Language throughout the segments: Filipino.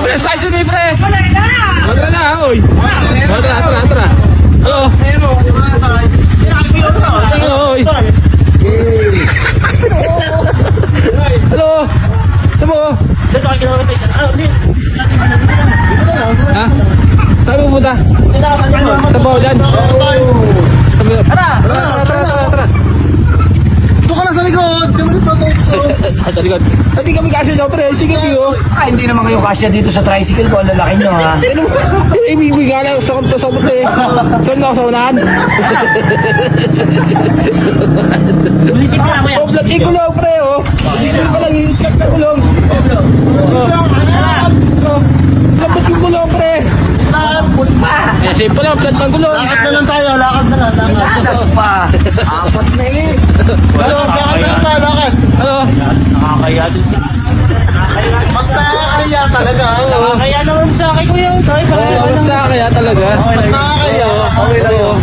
Press tayo si pre! Wala na, oy! Tara. Hello! Hello, oy! Hello! Sabo! Ha? Saan mo punta? Sabo, dyan! Tara! Ito ka lang sa likod! Sa likod. Hindi kami kasya daw, pre. Sige, tiyo. Hindi naman kayo kasya dito sa tricycle ko. Lalaki nyo, ha? Ibibig nga lang. Sakot eh. Saan ako sa unahan? Bilisip ka lang, kuya. Oh, blood ikulong, pre, oh. Bilisip ka lang, iskap na kulong. Labot yung kulong, pre. Put pa! Eh, simple lang, blood ng kulong. Lakad na lang tayo, lakad na lang. Lakas pa! Apat na eh. Lakad na lang tayo, lakad. Ano? Nakakaya din. Basta nakakaya talaga. Nakakaya naman sa akin, kuya. Basta kaya talaga. Basta nakakaya. Okay lang yun.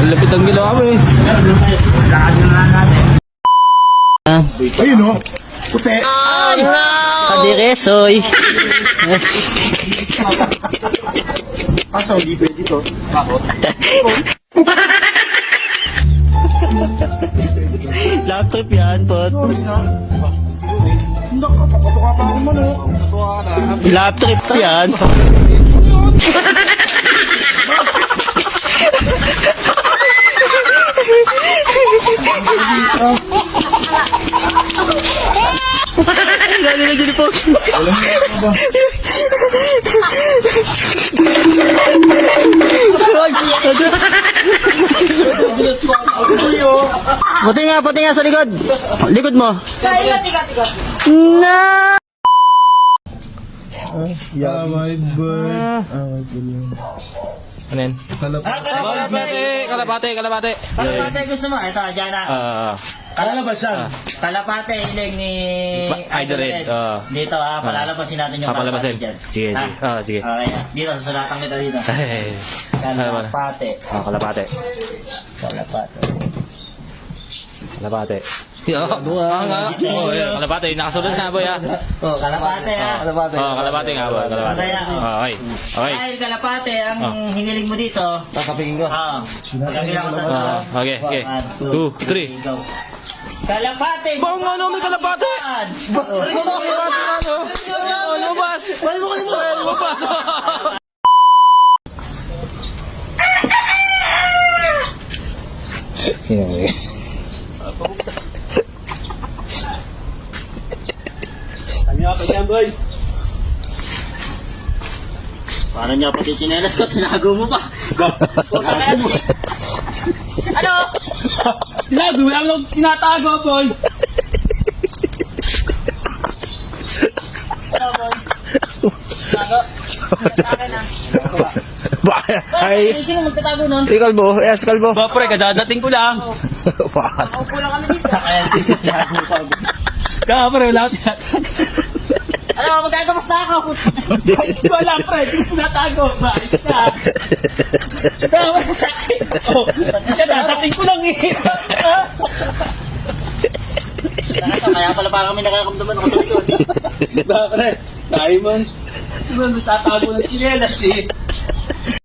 Lapit ang ginawa mo eh. Lakad na lang natin. Ayun o. Puti. Kadiresoy. Asa, hindi pwede to. Bakot. Lap trip yan, pot. Nakapatuka pa ako man o. Lap trip yan. Lalo na dyan po. Pati nga sa likod. Likod mo. Tiga. Na! My bird. Ano yan? Kalapate. Kalapate gusto mo? Ito, dyan na. Kalalabas yan. Kalapate, hiling ni... Idol Red. Dito ha, palalabasin natin yung Papalabasin. dyan. Sige. Sige. Okay, dito, susulatan kita dito. Kalapate. Kalapate. Kalapate, nakasunod na boy ha. Kalapate ha. Kalapate nga boy. Kalapate. Okay. Dahil kalapate, ang hiniling mo dito. Kakapingin ko. Kabilang ko na. Okay. 2, 3. Go. Kalapate! Bang ano, may kalapate! Lumabas! Lumabas! Kanya pa dyan, boy. Paano niya pati chinelas ko? Tinago mo pa. Ano? Tinago, wala mo lang tinatago, boy. Ano, boy? Tinago? Sa akin na. Ay, Sino magtatago nun? kalbo. Kalbo. Ba, pre, kadadating ko lang. Maupo lang kami dito. Ayan, tinago pa. Kaya, pre, wala ko Ano, magkagamas na ako. wala, pre. Hindi ko tinatago. Bais ka. Tama sa akin. Kadadating ko lang eh. Kaya pala pa kami nakakamdaman ako sa likod. Ba, pre. Tayo man. Diba, tatago ng chinelas eh.